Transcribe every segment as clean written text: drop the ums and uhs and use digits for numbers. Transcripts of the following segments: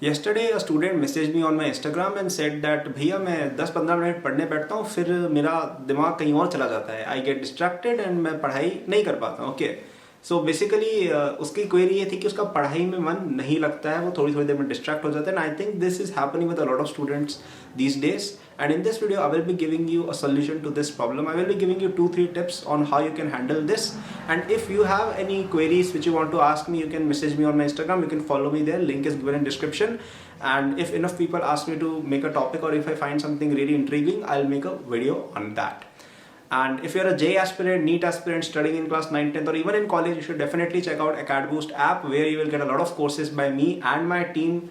Yesterday a student messaged me on my Instagram and said that भैया मैं 10-15 minute पढ़ने बैठता हूँ फिर मेरा दिमाग कहीं और चला जाता है, आई गेट डिस्ट्रैक्टेड एंड मैं पढ़ाई नहीं कर पाता हूँ. ओके, सो बेसिकली उसकी क्वेरी ये थी कि उसका पढ़ाई में मन नहीं लगता है, वो थोड़ी थोड़ी देर में डिस्ट्रैक्ट हो जाता है. And I think this is happening with a lot of students these days, and in this video I will be giving you a solution to this problem. I will be giving you 2-3 tips on how you can handle this, and if you have any queries which you want to ask me, you can message me on my Instagram, you can follow me there, link is given in description. And if enough people ask me to make a topic, or if I find something really intriguing, I'll make a video on that. And if you're a JEE aspirant, NEET aspirant studying in class 9, 10th or even in college, you should definitely check out AcadBoost app, where you will get a lot of courses by me and my team,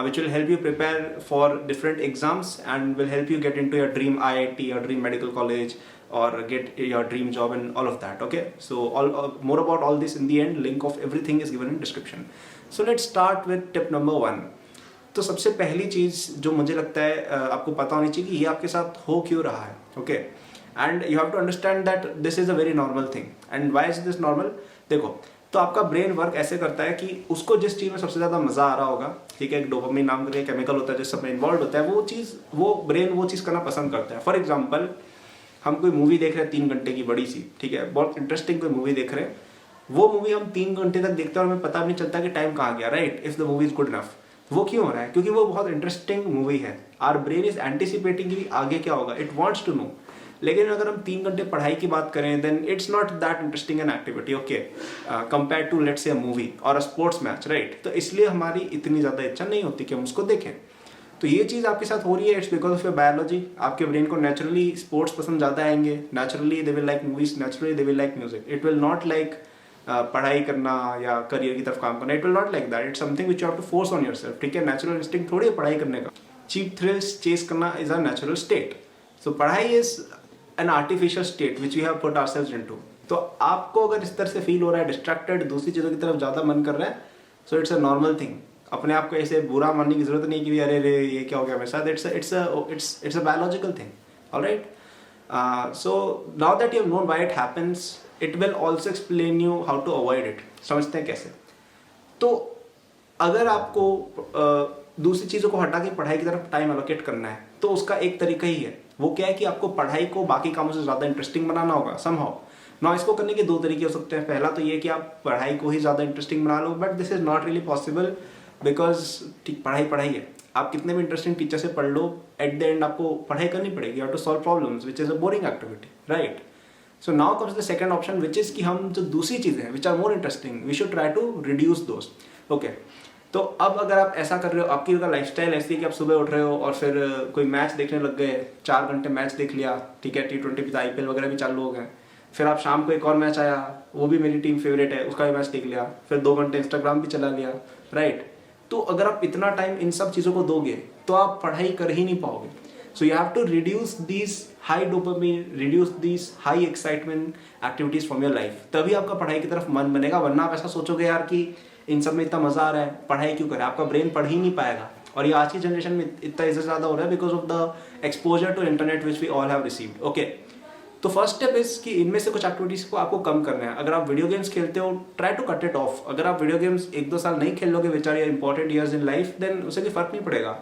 which will help you prepare for different exams and will help you get into your dream IIT or dream medical college or get your dream job and all of that. Okay, so more about all this in the end. Link of everything is given in description. So let's start with tip number 1. तो सबसे पहली चीज़ जो मुझे लगता है आपको पता होनी चाहिए कि ये आपके साथ हो क्यों रहा है. Okay, and you have to understand that this is a very normal thing. And why is this normal? देखो, तो आपका ब्रेन वर्क ऐसे करता है कि उसको जिस चीज़ में सबसे ज़्यादा मज़ा आ रहा होगा, ठीक है, एक डोपामिन नाम का केमिकल होता है जिस सब इन्वॉल्व होता है, वो ब्रेन वो चीज़ करना पसंद करता है. फॉर एग्जाम्पल, हम कोई मूवी देख रहे हैं 3 घंटे की बड़ी सी, ठीक है, बहुत इंटरेस्टिंग कोई मूवी देख रहे हैं. वो मूवी हम 3 घंटे तक देखते हैं और हमें पता भी नहीं चलता कि टाइम कहाँ गया. Right, if the movie is good enough. वो क्यों हो रहा है? क्योंकि वो बहुत इंटरेस्टिंग मूवी है. आवर ब्रेन इज एंटिसिपेटिंग कि आगे क्या होगा, इट वांट्स टू नो. लेकिन अगर हम 3 घंटे पढ़ाई की बात करें, then it's not that interesting an activity, okay, compare to let's say a movie और अ स्पोर्ट्स मैच. राइट, तो इसलिए हमारी इतनी ज़्यादा इच्छा नहीं होती कि हम उसको देखें. तो ये चीज़ आपके साथ हो रही है, it's because of your biology. आपके ब्रेन को नेचुरली स्पोर्ट्स पसंद ज़्यादा आएंगे, naturally they will like movies, naturally they will like music. It will not like पढ़ाई करना या करियर की तरफ काम करना. It will not like that. It's something which you have to force on yourself. ठीक है, नेचुरल इंस्टिंक्ट थोड़ी है पढ़ाई करने का. चीप थ्रिल्स चेस करना इज अ नेचुरल स्टेट. सो पढ़ाई is an artificial state which we have put ourselves into. तो आपको अगर इस तरह से फील हो रहा है, डिस्ट्रैक्टेड, दूसरी चीज़ों की तरफ ज़्यादा मन कर रहा है, so it's a normal thing. अपने आप को ऐसे बुरा मानने की जरूरत नहीं कि अरे रे ये क्या हो गया मेरे साथ. It's a biological thing. Alright, so now that you have known why it happens, it will also explain you how to avoid it. समझते हैं कैसे? तो अगर आपको दूसरी चीज़ों को हटा के पढ़ाई की तरफ टाइम एलोकेट करना है, तो उसका एक तरीका ही है. वो क्या है कि आपको पढ़ाई को बाकी कामों से ज़्यादा इंटरेस्टिंग बनाना होगा समहाउ. ना इसको करने के 2 तरीके हो सकते हैं. पहला तो ये कि आप पढ़ाई को ही ज़्यादा इंटरेस्टिंग बना लो, but this is not really possible because ठीक पढ़ाई है. आप कितने भी इंटरेस्टिंग टीचर से पढ़ लो, एट द एंड आपको पढ़ाई करनी पड़ेगी. You have to solve problems which is a boring activity. Right, so now comes the second option which is कि हम जो दूसरी चीज़ें हैं which are more interesting, we should try to reduce those. Okay, तो अब अगर आप ऐसा कर रहे हो, आपकी अगर लाइफस्टाइल ऐसी है कि आप सुबह उठ रहे हो और फिर कोई मैच देखने लग गए, 4 घंटे मैच देख लिया, ठीक है, T20 भी, IPL वगैरह भी चालू हो गए. फिर आप शाम को एक और मैच आया, वो भी मेरी टीम फेवरेट है, उसका भी मैच देख लिया. फिर 2 घंटे इंस्टाग्राम भी चला लिया. राइट, तो अगर आप इतना टाइम इन सब चीज़ों को दोगे तो आप पढ़ाई कर ही नहीं पाओगे. So you have to reduce these high dopamine, reduce these high excitement activities from your life. तभी आपका पढ़ाई की तरफ मन बनेगा. वरना आप ऐसा सोचोगे यार कि इन सब में इतना मजा आ रहा है, पढ़ाई क्यों करें, आपका ब्रेन पढ़ ही नहीं पाएगा. और ये आज की जनरेशन में इतना इज्जत ज़्यादा हो रहा है because of the exposure to internet which we all have received. Okay, तो फर्स्ट स्टेप इज कि इनमें से कुछ एक्टिविटीज को आपको कम करना है. अगर आप वीडियो गेम्स खेलते हो, try to cut it off. अगर आप वीडियो गेम्स 1-2 साल नहीं खेल लोगे which are your important years in life, then उससे कोई फर्क नहीं पड़ेगा.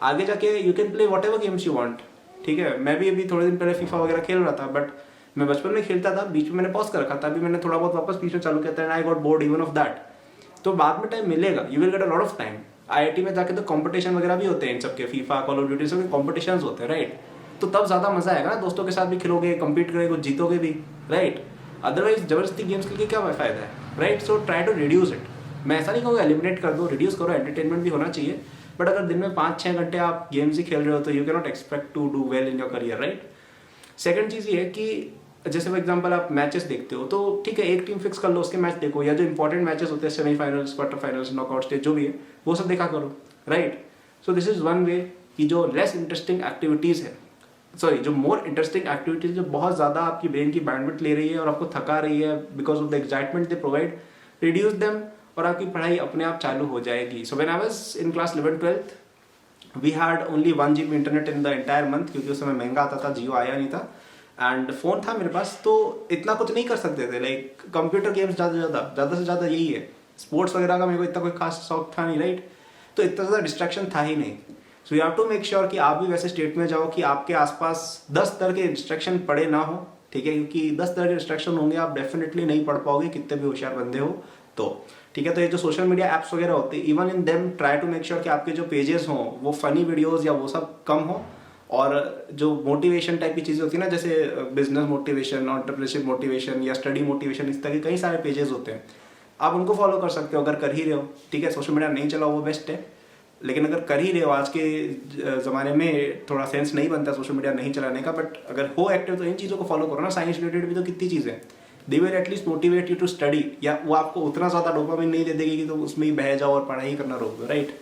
आगे जाके you can play whatever games you want. ठीक है, मैं भी अभी थोड़े दिन पहले फीफा वगैरह खेल रहा था, बट मैं बचपन में खेलता था, बीच में मैंने पॉज कर रखा था, अभी मैंने थोड़ा बहुत वापस बीच में चालू किया था, and I got bored even of that. तो बाद में टाइम मिलेगा, you will get a lot of time. IIT में जाके तो कंपटीशन वगैरह भी होते हैं इन सबके, फीफा, कॉल ऑफ ड्यूटी सबके कॉम्पिटिशन्स होते हैं. राइट, तो तब ज़्यादा मजा आएगा ना, दोस्तों के साथ भी खेलोगे, कम्पीट करोगे, कुछ जीतोगे भी. राइट, अदरवाइज जबरदस्ती गेम्स खेल के क्या फायदा है. Right, so try to reduce it. मैं ऐसा नहीं कहूँगा एलिमिनेट कर दो, रिड्यूस करो, एंटरटेनमेंट भी होना चाहिए. बट अगर दिन में 5-6 घंटे आप गेम्स ही खेल रहे हो तो you can not expect to do well in your career. Right, second चीज़ ये है कि जैसे फॉर एग्जांपल आप मैचेस देखते हो, तो ठीक है, एक टीम फिक्स कर लो, उसके मैच देखो, या जो इंपॉर्टेंट मैचेस होते हैं, semifinals, quarter finals, knockout stage, जो भी है वो सब देखा करो. Right, so this is one way कि जो लेस इंटरेस्टिंग एक्टिविटीज़ है, सॉरी, जो मोर इंटरेस्टिंग एक्टिविटीज जो बहुत ज़्यादा आपकी ब्रेन की बैंडविड्थ ले रही है और आपको थका रही है because of the excitement they provide, reduce them और आपकी पढ़ाई अपने आप चालू हो जाएगी. So when I was in class 11-12 we had only 1 GB internet in the entire month, क्योंकि उस समय महंगा आता था, जियो आया नहीं था, एंड फोन था मेरे पास, तो इतना कुछ नहीं कर सकते थे. लाइक कंप्यूटर गेम्स ज़्यादा से ज़्यादा यही है. स्पोर्ट्स वगैरह का मेरे को इतना कोई खास शौक था नहीं. राइट, तो इतना ज़्यादा डिस्ट्रैक्शन था ही नहीं। So you have to make sure कि आप भी वैसे स्टेट में जाओ कि आपके आसपास 10 तरह के डिस्ट्रैक्शन पड़े ना हो, ठीक है, क्योंकि 10 तरह के डिस्ट्रैक्शन होंगे आप डेफिनेटली नहीं पढ़ पाओगे कितने भी होशियार बंदे हो तो, ठीक है। तो ये जो सोशल मीडिया एप्स वगैरह होते हैं, even in them try to make sure कि आपके जो पेजेस हों वो फनी वीडियोस या वो सब कम हो, और जो मोटिवेशन टाइप की चीज़ें होती है ना, जैसे बिजनेस मोटिवेशन, एंटरप्रेन्योरशिप मोटिवेशन या स्टडी मोटिवेशन, इस तरह के कई सारे पेजेस होते हैं, आप उनको फॉलो कर सकते हो अगर कर ही रहे हो, ठीक है। सोशल मीडिया नहीं चलाओ वो बेस्ट है, लेकिन अगर कर ही रहे हो, आज के ज़माने में थोड़ा सेंस नहीं बनता सोशल मीडिया नहीं चलाने का, बट अगर हो एक्टिव तो इन चीज़ों को फॉलो करो ना। साइंस रिलेटेड भी तो कितनी चीज़ें हैं, they will at least motivate you to study, या वो आपको उतना ज़्यादा डोपामिन नहीं दे देगी कि तो उसमें ही बह जाओ और पढ़ाई करना रोक दो, right.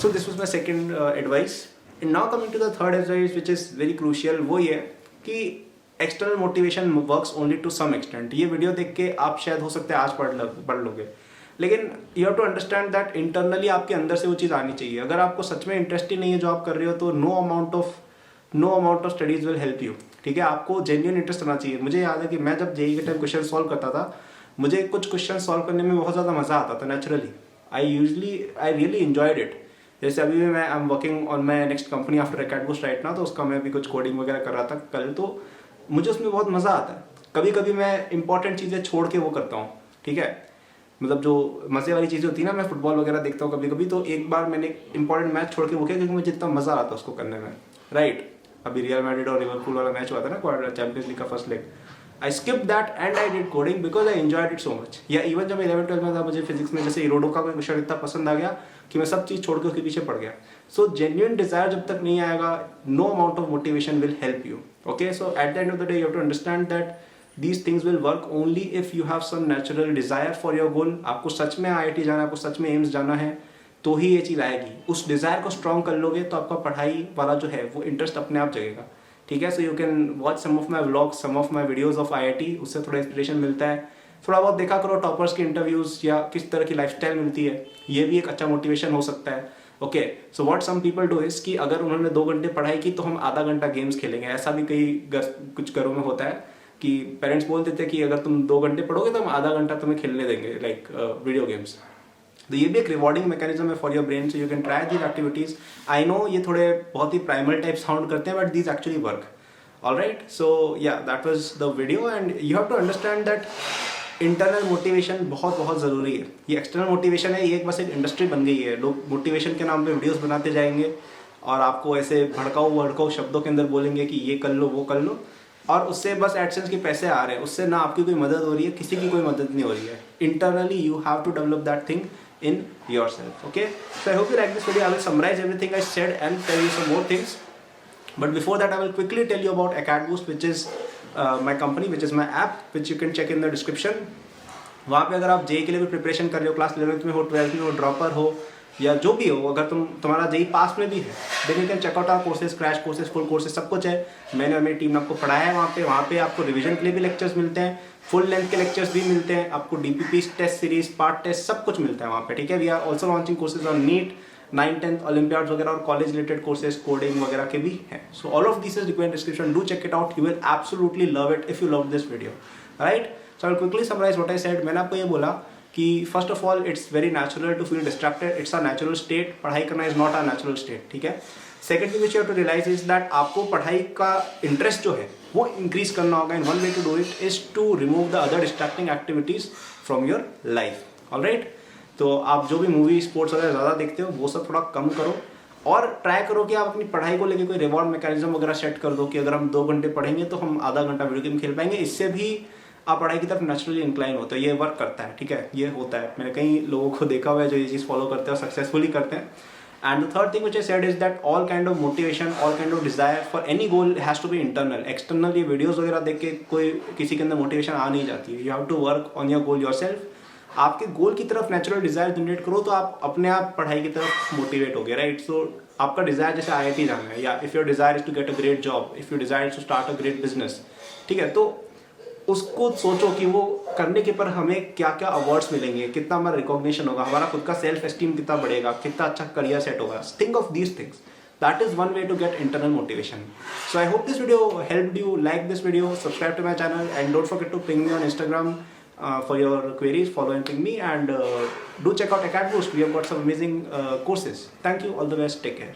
So this was my second advice. And now coming to the third advice which is very crucial, वो ये कि external motivation works only to some extent. ये वीडियो देख के आप शायद हो सकता है आज पढ़ लोगे, लेकिन you have to understand that internally आपके अंदर से वो चीज़ आनी चाहिए। अगर आपको सच में इंटरेस्ट ही नहीं है जो आप कर रहे हो, तो no amount of studies will help you, ठीक है। आपको जेन्युइन इंटरेस्ट आना चाहिए। मुझे याद है कि मैं जब जेईई के टाइम क्वेश्चन सॉल्व करता था, मुझे कुछ क्वेश्चन सॉल्व करने में बहुत ज़्यादा मज़ा आता था naturally. I really enjoyed it. जैसे अभी भी मैं I am working on my next company after Acadboost right ना, तो उसका मैं भी कुछ कोडिंग वगैरह कर रहा था कल, तो मुझे उसमें बहुत मज़ा आता है। कभी कभी मैं इंपॉर्टेंट चीज़ें छोड़ के वो करता हूँ, ठीक है, मतलब जो मज़े वाली चीज़ें होती है ना, मैं फुटबॉल वगैरह देखता हूँ कभी कभी, तो एक बार मैंने इंपॉर्टेंट मैच छोड़ के वो किया क्योंकि मुझे जितना मज़ा आता है उसको करने में, राइट। अभी रियल मैड्रिड और लिवरपूल वाला मैच हुआ था ना, क्वार्टर चैंपियंस लीग का first leg, I skip that and I did coding because I enjoyed it so much. या इवन जब मैं 11-12 में था, मुझे फिजिक्स में जैसे इरोडो का कोई क्वेश्चन इतना पसंद आ गया कि मैं सब चीज़ छोड़ के उसके पीछे पड़ गया। सो जेन्युइन डिजायर जब तक नहीं आएगा, no amount of motivation will help you, okay. So at the end of the day you have to understand that these things will work only if you have some natural desire for your goal। आपको सच में IIT जाना है, आपको सच में AIIMS जाना है, तो ही ये चीज़ आएगी। उस डिज़ायर को स्ट्रॉन्ग कर लोगे तो आपका पढ़ाई वाला जो है वो इंटरेस्ट अपने आप जगेगा, ठीक है। So you can watch some of my vlogs, some of my videos of IIT, उससे थोड़ा इंस्पिरेशन मिलता है। थोड़ा बहुत देखा करो टॉपर्स के इंटरव्यूज़ या किस तरह की लाइफस्टाइल मिलती है, ये भी एक अच्छा मोटिवेशन हो सकता है, okay. So what some people do is कि अगर उन्होंने 2 घंटे पढ़ाई की तो हम आधा घंटा गेम्स खेलेंगे। ऐसा भी कुछ घरों में होता है कि पेरेंट्स बोल देते हैं कि अगर तुम 2 घंटे पढ़ोगे तो हम आधा घंटा तुम्हें खेलने देंगे, लाइक वीडियो गेम्स। तो ये भी एक रिवॉर्डिंग मैकेनिज्म है for your brain, so you can try these activities. I know ये थोड़े बहुत ही प्राइमल टाइप साउंड करते हैं, but these actually work, alright. So yeah that was the video, and you have to understand that internal motivation बहुत बहुत ज़रूरी है। ये एक्सटर्नल मोटिवेशन है, ये बस एक इंडस्ट्री बन गई है। लोग मोटिवेशन के नाम पे वीडियोस बनाते जाएंगे और आपको ऐसे भड़काऊ शब्दों के अंदर बोलेंगे कि ये कर लो वो कर लो, और उससे बस एडसेंस के पैसे आ रहे हैं, उससे ना आपकी कोई मदद हो रही है, किसी की कोई मदद नहीं हो रही है। Internally you have to develop that thing in yourself, okay। So I hope you like this video. I will summarize everything I said and tell you some more things, but before that I will quickly tell you about AcadBoost, which is my company, which is my app, which you can check in the description। वहाँ पे अगर आप JEE के लिए भी preparation कर रहे हो, क्लास 11th में हो, 12th में हो, ड्रॉपर हो या जो भी हो, अगर तुम्हारा जेई पास में भी है, then you can check out our courses, crash courses, full courses, सब कुछ है। मैंने और मेरी टीम ने आपको पढ़ाया है वहाँ पे आपको रिवीजन के लिए भी लेक्चर्स मिलते हैं, फुल लेंथ के लेक्चर्स भी मिलते हैं, आपको DPP test series, part test, सब कुछ मिलता है वहाँ पे, ठीक है। We are also launching courses on NEET, 9th 10th olympiads वगैरह और कॉलेज रिलेटेड कोर्सेज, कोडिंग वगैरह के भी हैं। So all of this is required description, do check it out, you will absolutely love it if you love this video, right. So I will quickly summarise what I said. मैंने आपको ये बोला कि first of all it's very natural to feel distracted, it's a natural state. पढ़ाई करना is not a natural state, ठीक है। Second thing which you have to realise is that आपको पढ़ाई का इंटरेस्ट जो है वो इंक्रीज करना होगा, and one way to do it is to remove the other distracting activities from your life, alright. तो आप जो भी मूवी, स्पोर्ट्स वगैरह ज़्यादा देखते हो वो सब थोड़ा कम करो, और ट्राई करो कि आप अपनी पढ़ाई को लेकर कोई रिवॉर्ड मैकेनिज्म वगैरह सेट कर दो कि अगर हम 2 घंटे पढ़ेंगे तो हम आधा घंटा वीडियो गेम खेल पाएंगे। इससे भी आप पढ़ाई की तरफ नेचुरली इंक्लाइन होते हो, ये वर्क करता है, ठीक है, ये होता है। मैंने कई लोगों को देखा हुआ है जो ये चीज़ फॉलो करते हैं और सक्सेसफुली करते हैं। And the third thing which I said is that all kind of motivation, all kind of desire for any goal has to be internal. External ये वीडियोस वगैरह देख के कोई किसी के अंदर मोटिवेशन आ नहीं जाती है। You have to work on your goal yourself. आपके गोल की तरफ नेचुरल डिजायर जनरेट करो तो आप अपने आप पढ़ाई की तरफ मोटिवेट हो गए, राइट। सो आपका डिजायर जैसे IIT जाना है, या if your desire is to get a great job, if your desire is to start a great business, ठीक है, तो उसको सोचो कि वो करने के पर हमें क्या क्या अवार्ड्स मिलेंगे, कितना हमारा रिकॉग्निशन होगा, हमारा खुद का सेल्फ एस्टीम कितना बढ़ेगा, कितना अच्छा करियर सेट होगा। Think of these things, that is one way to get internal motivation. So I hope this video helped you. Like this video, subscribe to my channel, and don't forget to ping me on Instagram for your queries. Follow and ping me, and do check out AcadBoost. We have got some amazing courses. Thank you. All the best. Take care.